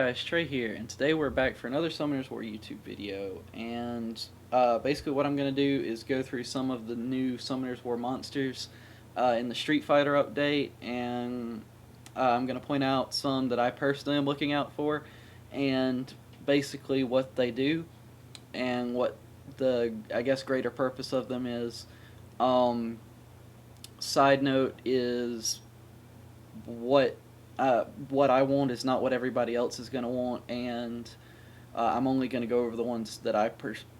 guys, Trey here, and today we're back for another Summoners War YouTube video, and basically what I'm going to do is go through some of the new Summoners War monsters in the Street Fighter update, and I'm going to point out some that I personally am looking out for, and basically what they do, and what the, I guess, greater purpose of them is. Um, Side note is what what I want is not what everybody else is going to want, and I'm only going to go over the ones that I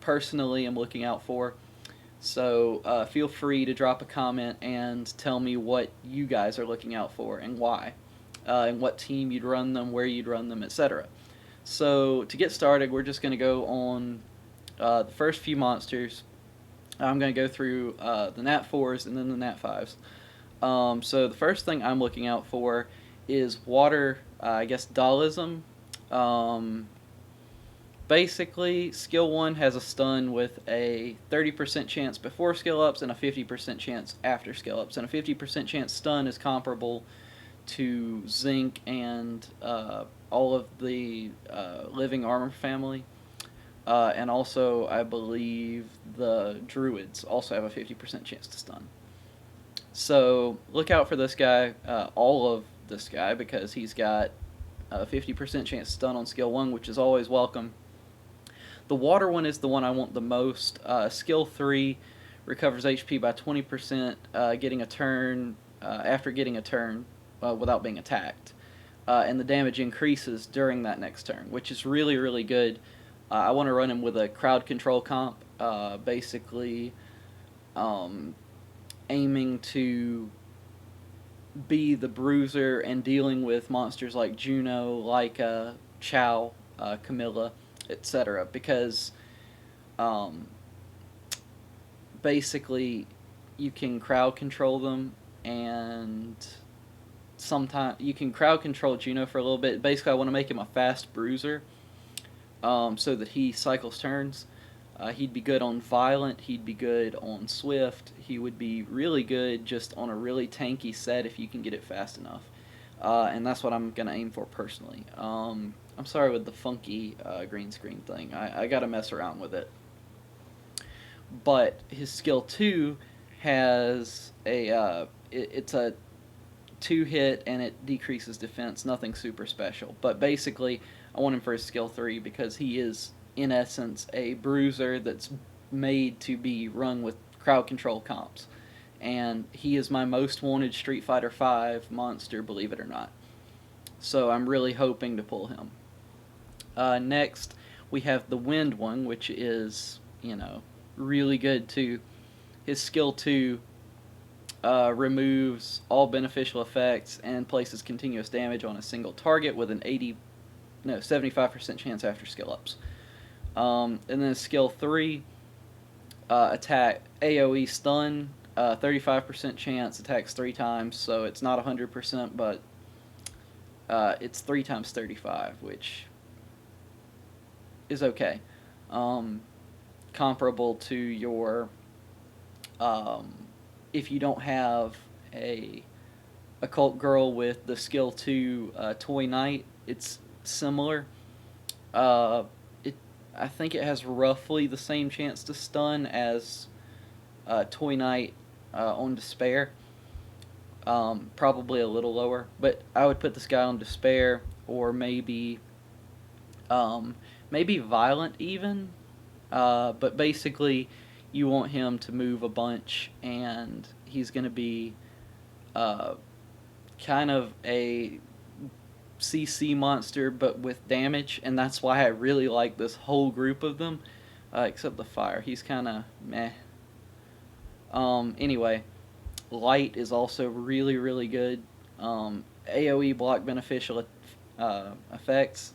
personally am looking out for. So feel free to drop a comment and tell me what you guys are looking out for and why, and what team you'd run them, where you'd run them, etc. So to get started, we're just going to go on the first few monsters. I'm going to go through the Nat 4s and then the Nat 5s. So the first thing I'm looking out for is water, I guess, dualism. Um, Basically, skill 1 has a stun with a 30% chance before skill ups and a 50% chance after skill ups. And a 50% chance stun is comparable to Zinc and all of the living armor family. And also, I believe the druids also have a 50% chance to stun. So look out for this guy, all of this guy, because he's got a 50% chance to stun on skill 1, which is always welcome. The water one is the one I want the most. Skill 3 recovers HP by 20%, getting a turn after getting a turn without being attacked. And the damage increases during that next turn, which is really, really good. I want to run him with a crowd control comp, basically aiming to be the bruiser and dealing with monsters like Juno, Leica, Chow, Camilla, etc. Because basically you can crowd control them, and sometimes you can crowd control Juno for a little bit. Basically, I want to make him a fast bruiser, so that he cycles turns. He'd be good on Violent, he'd be good on Swift, he would be really good just on a really tanky set if you can get it fast enough. And that's what I'm going to aim for personally. I'm sorry with the funky green screen thing. I got to mess around with it. But his skill 2 has it's a 2-hit and it decreases defense, nothing super special. But basically, I want him for his skill 3 because he is, in essence, a bruiser that's made to be run with crowd control comps. And he is my most wanted Street Fighter V monster, believe it or not. So I'm really hoping to pull him. Next, we have the Wind one, which is, really good too. His skill 2 removes all beneficial effects and places continuous damage on a single target with an 75% chance after skill ups. And then skill 3, attack AoE stun, 35% chance, attacks 3 times, so it's not 100%, but it's 3 times 35, which is okay. Comparable to your, if you don't have a Occult Girl with the skill 2 Toy Knight, it's similar. I think it has roughly the same chance to stun as Toy Knight on Despair. Probably a little lower, but I would put this guy on Despair, or maybe Violent even. But basically, you want him to move a bunch, and he's going to be kind of a CC monster, but with damage, and that's why I really like this whole group of them, except the fire. He's kind of meh. Anyway, Light is also really, really good. AoE block beneficial effects,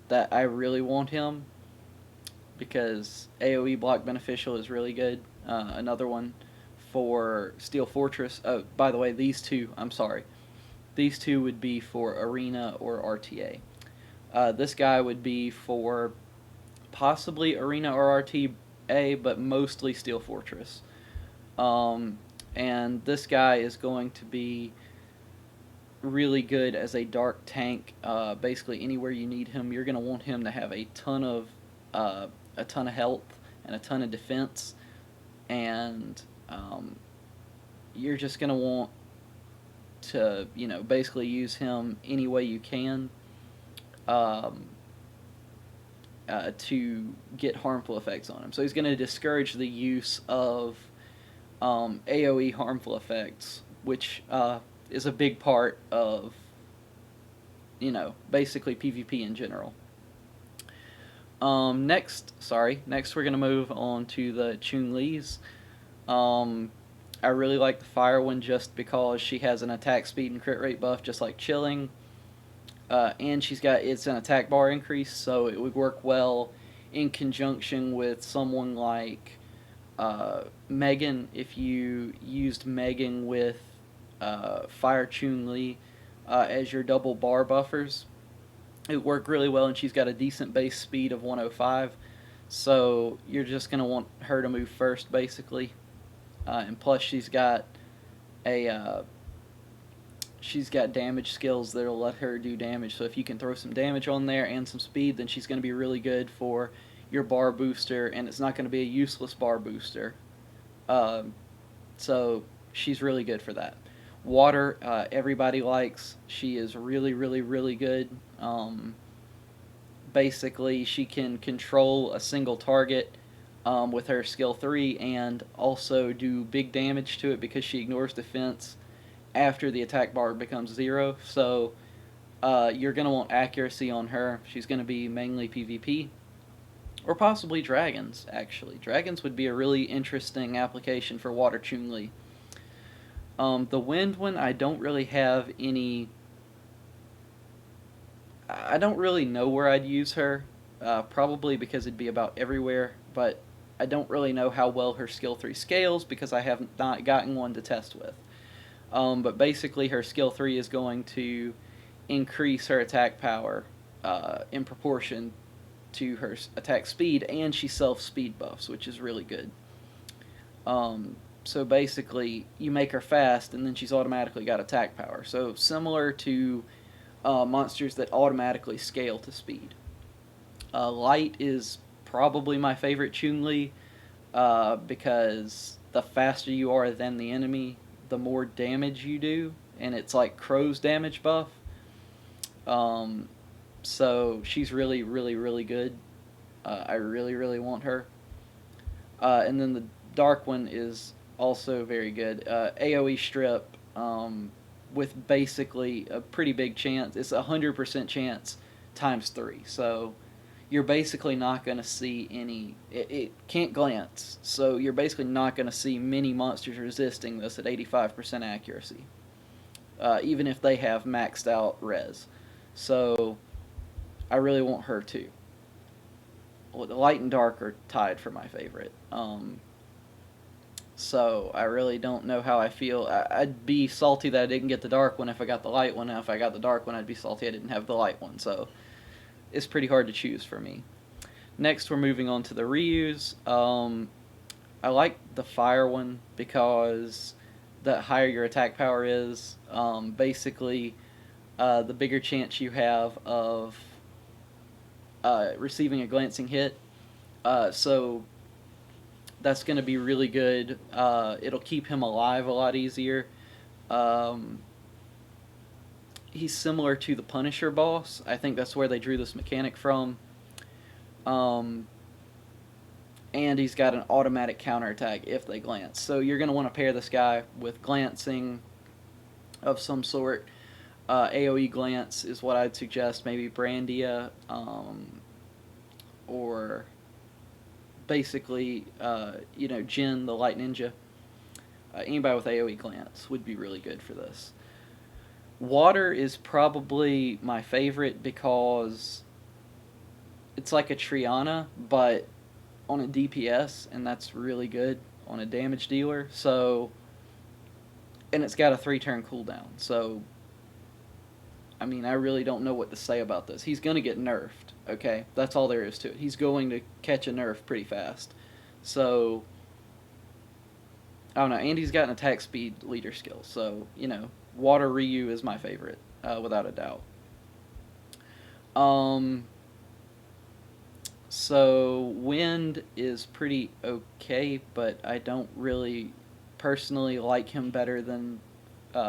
that I really want him, because AoE block beneficial is really good. Another one for Steel Fortress. Oh, by the way, these two, I'm sorry. These two would be for Arena or RTA. This guy would be for possibly Arena or RTA, but mostly Steel Fortress. And this guy is going to be really good as a dark tank. Basically, anywhere you need him, you're going to want him to have uh, a ton of health and a ton of defense, and you're just going to want to, basically use him any way you can um, to get harmful effects on him. So he's going to discourage the use of AoE harmful effects, which is a big part of, basically PvP in general. Next we're going to move on to the Chun-Li's. I really like the fire one just because she has an attack speed and crit rate buff just like Chilling. And it's an attack bar increase, so it would work well in conjunction with someone like Megan. If you used Megan with Fire Chun-Li as your double bar buffers, it would work really well, and she's got a decent base speed of 105, so you're just going to want her to move first, basically. And plus she's got damage skills that'll let her do damage, so if you can throw some damage on there and some speed, then she's going to be really good for your bar booster, and it's not going to be a useless bar booster. So she's really good for that. Water, everybody likes. She is really, really, really good. Basically, she can control a single target with her skill 3 and also do big damage to it because she ignores defense after the attack bar becomes 0. So you're going to want accuracy on her. She's going to be mainly PvP. Or possibly dragons, actually. Dragons would be a really interesting application for Water Chun-Li. The wind one, I don't really have any... I don't really know where I'd use her. Probably because it'd be about everywhere, but I don't really know how well her skill 3 scales because I have not gotten one to test with. But basically her skill 3 is going to increase her attack power in proportion to her attack speed, and she self-speed buffs, which is really good. So basically, you make her fast, and then she's automatically got attack power. So similar to monsters that automatically scale to speed. Light is probably my favorite Chun-Li because the faster you are than the enemy, the more damage you do, and it's like Crow's damage buff. So she's really, really, really good. I really, really want her. And then the dark one is also very good. AoE strip with basically a pretty big chance. It's 100% chance times 3. So you're basically not going to see any... It can't glance. So you're basically not going to see many monsters resisting this at 85% accuracy. Even if they have maxed out res. So I really want her too. Well, the light and dark are tied for my favorite. So I really don't know how I feel. I'd be salty that I didn't get the dark one if I got the light one. And if I got the dark one, I'd be salty I didn't have the light one. So it's pretty hard to choose for me. Next, we're moving on to the Ryus. I like the fire one because the higher your attack power is, basically, the bigger chance you have of receiving a glancing hit. So that's going to be really good. It'll keep him alive a lot easier. He's similar to the Punisher boss. I think that's where they drew this mechanic from. And he's got an automatic counterattack if they glance. So you're going to want to pair this guy with glancing of some sort. AoE glance is what I'd suggest. Maybe Brandia, or basically, Jin, the Light Ninja. Anybody with AoE glance would be really good for this. Water is probably my favorite because it's like a Triana, but on a DPS, and that's really good on a damage dealer. So, and it's got a 3-turn cooldown. So, I mean, I really don't know what to say about this. He's going to get nerfed, okay? That's all there is to it. He's going to catch a nerf pretty fast. So, I don't know. And he's got an attack speed leader skill. So, Water Ryu is my favorite. without a doubt. Um, so wind is pretty okay, but I don't really personally like him better than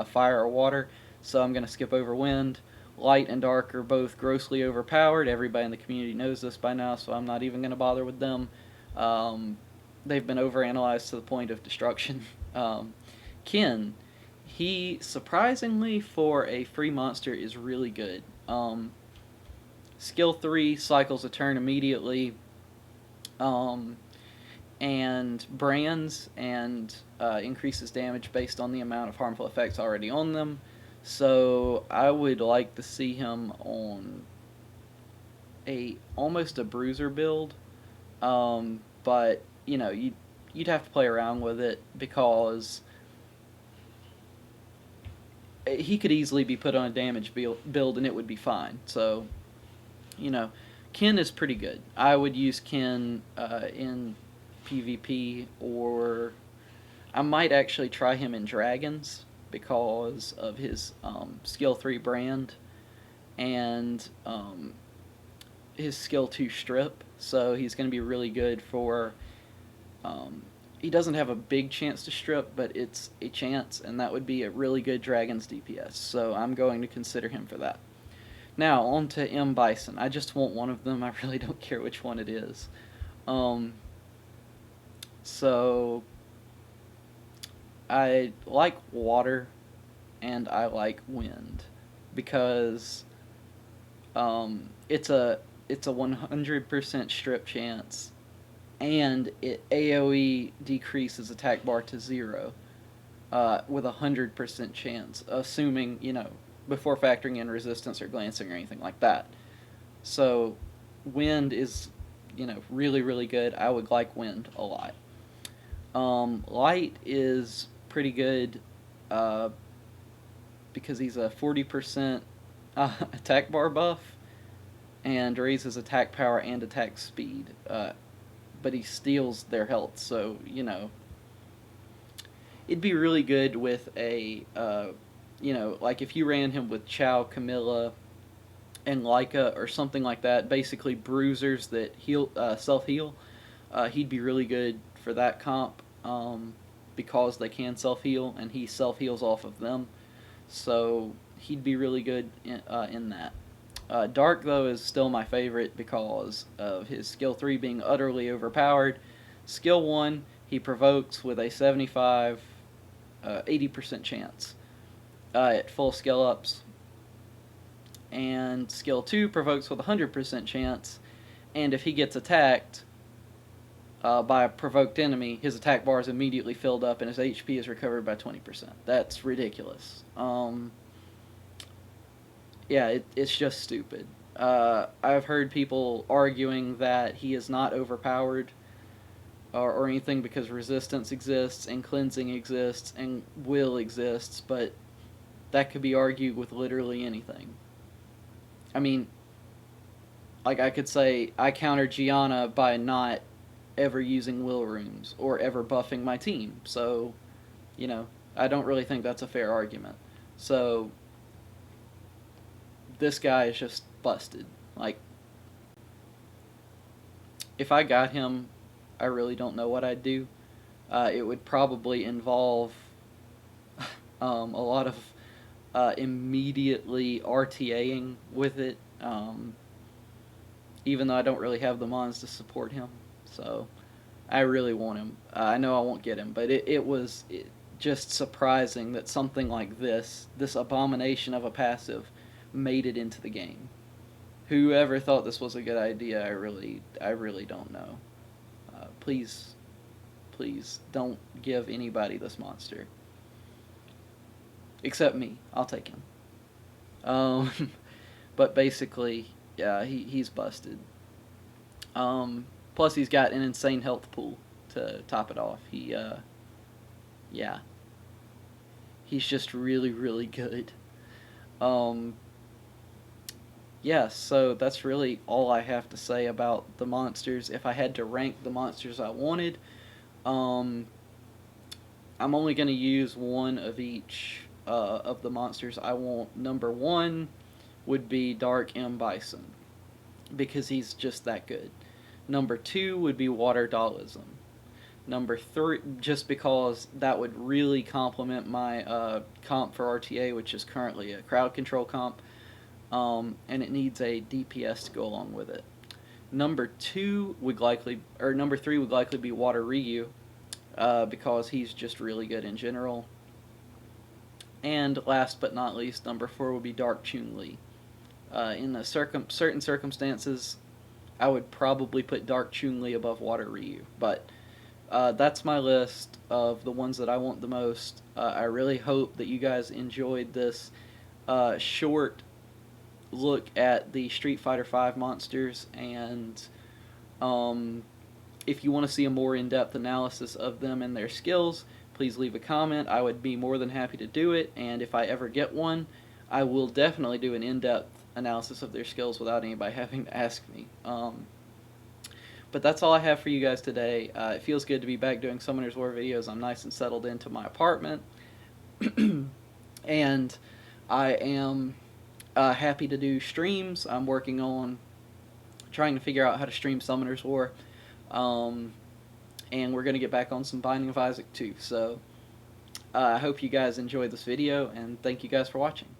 fire or water, so I'm gonna skip over wind. Light and dark are both grossly overpowered. Everybody in the community knows this by now, so I'm not even gonna bother with them. Um, they've been overanalyzed to the point of destruction. Kin, he surprisingly for a free monster is really good. Skill 3 cycles a turn immediately, um, and brands and increases damage based on the amount of harmful effects already on them. So I would like to see him on a almost a bruiser build, but you know you'd have to play around with it because he could easily be put on a damage build and it would be fine. So you know, Ken is pretty good. I would use Ken in PvP, or I might actually try him in Dragons because of his skill 3 brand and his skill 2 strip. So he's going to be really good for. He doesn't have a big chance to strip, but it's a chance, and that would be a really good Dragons DPS. So I'm going to consider him for that. Now, on to M. Bison. I just want one of them. I really don't care which one it is. So, I like water and I like wind because it's a 100% strip chance, and it AOE decreases attack bar to 0 with a 100% chance, assuming before factoring in resistance or glancing or anything like that. So wind is really really good. I would like wind a lot. Light is pretty good uh, because he's a 40% attack bar buff and raises attack power and attack speed. But he steals their health, so it'd be really good with a like if you ran him with Chow, Camilla, and Leica or something like that, basically bruisers that heal self heal. He'd be really good for that comp because they can self heal and he self heals off of them. So he'd be really good in that. Dark though is still my favorite because of his skill 3 being utterly overpowered. Skill 1 he provokes with a 75 80% chance at full skill ups, and skill 2 provokes with a 100% chance, and if he gets attacked by a provoked enemy, his attack bar is immediately filled up and his HP is recovered by 20%. That's ridiculous. Yeah, it's just stupid. I've heard people arguing that he is not overpowered or anything because resistance exists and cleansing exists and will exists, but that could be argued with literally anything. I mean, like I could say I countered Gianna by not ever using will runes or ever buffing my team. So, I don't really think that's a fair argument. So, this guy is just busted. Like, if I got him, I really don't know what I'd do. It would probably involve a lot of immediately RTAing with it, even though I don't really have the mons to support him. So I really want him. I know I won't get him, but it was just surprising that something like this abomination of a passive, made it into the game. Whoever thought this was a good idea, I really don't know. Please don't give anybody this monster. Except me. I'll take him. But basically, yeah, he's busted. Plus he's got an insane health pool to top it off. Yeah. He's just really, really good. Yeah, so that's really all I have to say about the monsters. If I had to rank the monsters I wanted, I'm only going to use one of each of the monsters I want. Number 1 would be Dark M. Bison, because he's just that good. Number 2 would be Water Dualism. Number 3, just because that would really complement my comp for RTA, which is currently a crowd control comp, and it needs a DPS to go along with it. Number 3 would likely be Water Ryu, because he's just really good in general. And last but not least, number 4 would be Dark Chun-Li. In certain circumstances, I would probably put Dark Chun-Li above Water Ryu, but that's my list of the ones that I want the most. I really hope that you guys enjoyed this short look at the Street Fighter V monsters, and if you want to see a more in-depth analysis of them and their skills, please leave a comment. I would be more than happy to do it, and if I ever get one, I will definitely do an in-depth analysis of their skills without anybody having to ask me. But that's all I have for you guys today. It feels good to be back doing Summoners War videos. I'm nice and settled into my apartment. And I am happy to do streams. I'm working on trying to figure out how to stream Summoners War. And we're going to get back on some Binding of Isaac too. So I hope you guys enjoyed this video, and thank you guys for watching.